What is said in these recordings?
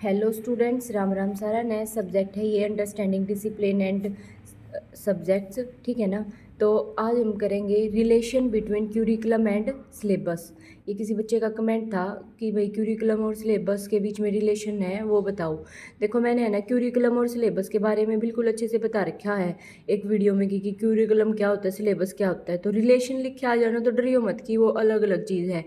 Hello students, Ram Ram. सारा नया subject है ये, अंडरस्टैंडिंग डिसिप्लिन एंड सब्जेक्ट्स, ठीक है ना। तो आज हम करेंगे relation between curriculum and syllabus. ये किसी बच्चे का कमेंट था कि भाई क्यूरिकुलम और सिलेबस के बीच में रिलेशन है, वो बताओ। देखो, मैंने है ना क्यूरिकुलम और सिलेबस के बारे में बिल्कुल अच्छे से बता रखा है एक वीडियो में कि क्यूरिकुलम क्या होता है, सिलेबस क्या होता है। तो रिलेशन लिख के आ जाना, तो डरियो मत कि वो अलग अलग चीज़ है।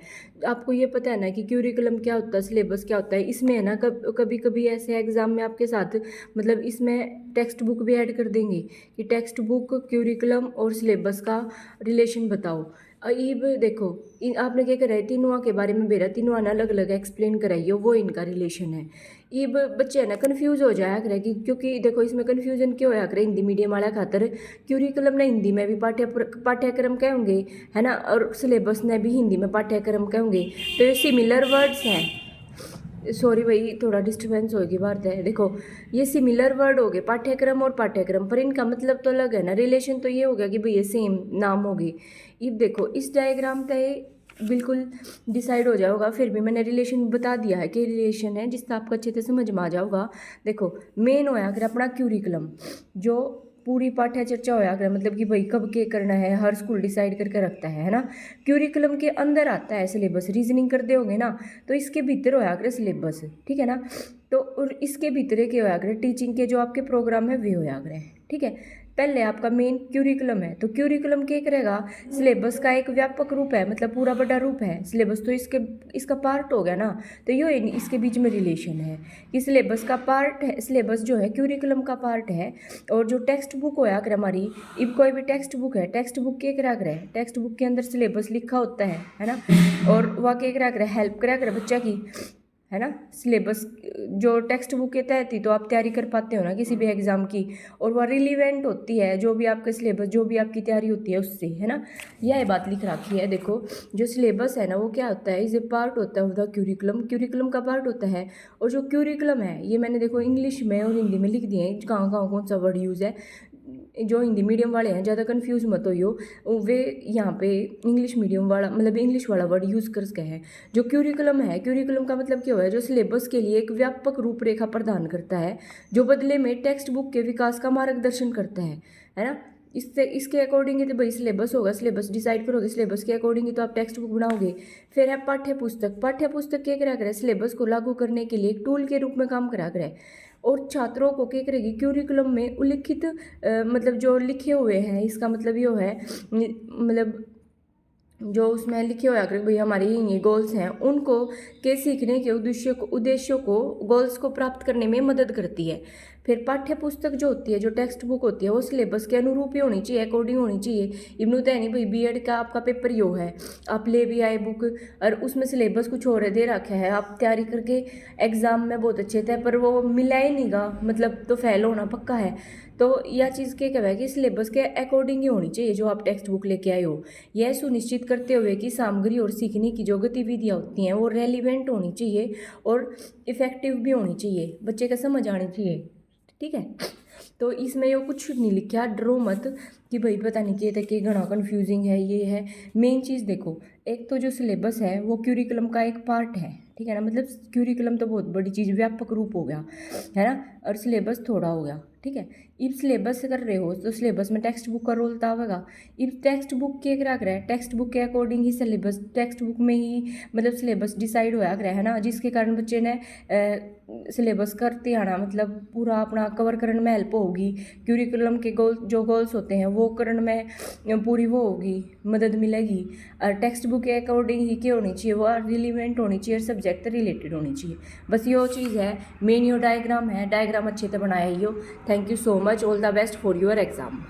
आपको ये पता है ना कि क्यूरिकुलम क्या होता है, सिलेबस क्या होता है। इसमें है ना कभी कभी ऐसे एग्जाम में आपके साथ मतलब इसमें टेक्स्ट बुक भी ऐड कर देंगे कि टेक्स्ट बुक, क्यूरिकुलम और सिलेबस का रिलेशन बताओ। अब देखो, आपने क्या करा है, तीनों के बारे में बेरा तीनों ना अलग अलग एक्सप्लेन कराइयो, वो इनका रिलेशन है। अब बच्चे है ना कन्फ्यूज हो जाया करे कि क्योंकि देखो इसमें कन्फ्यूजन क्यों होया करे, हिंदी मीडियम वाला खातर क्यूरिकुलम ने हिंदी में भी पाठ्यक्रम कहेंगे, है ना, और सिलेबस ने भी हिंदी में पाठ्यक्रम कहेंगे। तो ये सिमिलर वर्ड्स हैं। सॉरी भाई, थोड़ा डिस्टर्बेंस होगी बात है। देखो, ये सिमिलर वर्ड हो गए, पाठ्यक्रम और पाठ्यक्रम, पर इनका मतलब तो अलग है ना। रिलेशन तो ये हो गया कि भाई ये सेम नाम होगी। अब देखो इस डायग्राम पे बिल्कुल डिसाइड हो जाओगा, फिर भी मैंने रिलेशन बता दिया है कि रिलेशन है, जिससे आपको अच्छे से समझ में आ जाओगा। देखो, मेन होया अगर अपना क्यूरिकुलम, जो पूरी पाठ्य चर्चा होया करे, मतलब कि भाई कब के करना है, हर स्कूल डिसाइड करके रखता है ना। क्यूरिकुलम के अंदर आता है सिलेबस, रीजनिंग कर दोगे ना तो इसके भीतर होया करे सिलेबस, ठीक है ना। तो और इसके भीतर के होया करे टीचिंग के जो आपके प्रोग्राम है वे होया करे, ठीक है। पहले आपका मेन क्यूरिकुलम है, तो क्यूरिकुलम क्या करेगा, सिलेबस का एक व्यापक रूप है, मतलब पूरा बड़ा रूप है सिलेबस, तो इसका पार्ट हो गया ना। तो ये इसके बीच में रिलेशन है कि सिलेबस का पार्ट है, सिलेबस जो है क्यूरिकुलम का पार्ट है। और जो टेक्स्ट बुक होया कर हमारी, अब कोई भी टेक्स्ट बुक है, टेक्स्ट बुक क्या करा करे, टेक्स्ट बुक के अंदर सिलेबस लिखा होता है ना। और वह क्या करा करे, हेल्प करा करे बच्चा की, है ना। सिलेबस जो टेक्स्ट बुक के तहत ही तो आप तैयारी कर पाते हो ना किसी भी एग्ज़ाम की, और वह रिलीवेंट होती है जो भी आपका सिलेबस, जो भी आपकी तैयारी होती है उससे, है ना। यह बात लिख रखी है। देखो, जो सिलेबस है ना वो क्या होता है, इसे पार्ट होता है द क्यूरिकुलम, क्यूरिकुलम का पार्ट होता है। और जो क्यूरिकुलम है ये मैंने देखो इंग्लिश में और हिंदी में लिख दिए हैं, कहाँ कहाँ कौन सा वर्ड यूज़ है। जो हिंदी मीडियम वाले हैं ज़्यादा कंफ्यूज मत होइयो, वे यहाँ पे इंग्लिश मीडियम वाला मतलब इंग्लिश वाला वर्ड यूज़ कर सके हैं। जो क्यूरिकुलम है, क्यूरिकुलम का मतलब क्या हुआ है, जो सिलेबस के लिए एक व्यापक रूपरेखा प्रदान करता है, जो बदले में टेक्स्ट बुक के विकास का मार्गदर्शन करता है ना। इससे इसके अकॉर्डिंग ही तो भाई सिलेबस होगा, सिलेबस डिसाइड करोगे, सिलेबस के अकॉर्डिंग ही तो आप टेक्स्ट बुक बनाओगे। फिर है पाठ्य पुस्तक, पाठ्य पुस्तक क्या करा करे, सिलेबस को लागू करने के लिए एक टूल के रूप में काम करा करे, और छात्रों को क्या करेगी, क्यूरिकुलम में उल्लिखित मतलब जो लिखे हुए हैं, इसका मतलब ये है मतलब जो उसमें लिखे हुए अगर भाई हमारे ये गोल्स हैं उनको के सीखने के उद्देश्यों को गोल्स को प्राप्त करने में मदद करती है। फिर पाठ्य पुस्तक जो होती है, जो टेक्स्ट बुक होती है, वो सिलेबस के अनुरूप ही होनी चाहिए, अकॉर्डिंग होनी चाहिए। इब्नू तो है नहीं भाई, बीएड का आपका पेपर यो है, आप ले भी आए बुक और उसमें सिलेबस कुछ और दे रखा है, आप तैयारी करके एग्ज़ाम में बहुत अच्छे थे पर वो मिला ही नहीं गा, मतलब तो फेल होना पक्का है। तो यह चीज़ क्या है कि सिलेबस के अकॉर्डिंग ही होनी चाहिए जो आप टेक्स्ट बुक लेके आए हो। यह सुनिश्चित करते हुए कि सामग्री और सीखने की जो गतिविधियाँ होती हैं वो रेलिवेंट होनी चाहिए और इफ़ेक्टिव भी होनी चाहिए, बच्चे का समझ आनी चाहिए, ठीक है। तो इसमें ये कुछ नहीं लिखा, डरो मत कि भाई पता नहीं क्या था कि घना कन्फ्यूजिंग है, ये है। मेन चीज़ देखो, एक तो जो सिलेबस है वो क्यूरिकुलम का एक पार्ट है, ठीक है ना। मतलब क्यूरिकुलम तो बहुत बड़ी चीज़, व्यापक रूप हो गया, है ना, और सिलेबस थोड़ा हो गया, ठीक है। इब सिलेबस कर रहे हो तो सिलेबस में टेक्स्ट बुक का रोल तो आवेगा। इब टेक्स्ट बुक के करा कर है, टेक्स्ट बुक के अकॉर्डिंग ही सिलेबस, टेक्स्ट बुक में ही मतलब सिलेबस डिसाइड होया कर है ना, जिसके कारण बच्चे ने सिलेबस करते आना, मतलब पूरा अपना कवर करने में हेल्प होगी। क्यूरिकुलम के जो गोल्स होते हैं वो करने में पूरी वो होगी, मदद मिलेगी। और टेक्स्ट बुक के अकॉर्डिंग ही क्या होनी चाहिए, वो रिलीवेंट होनी चाहिए, सब्जेक्ट रिलेटेड होनी चाहिए। बस यो चीज़ है, मेन यो डायग्राम है, डायग्राम अच्छे से बनाया यो। Thank you so much, all the best for your exam.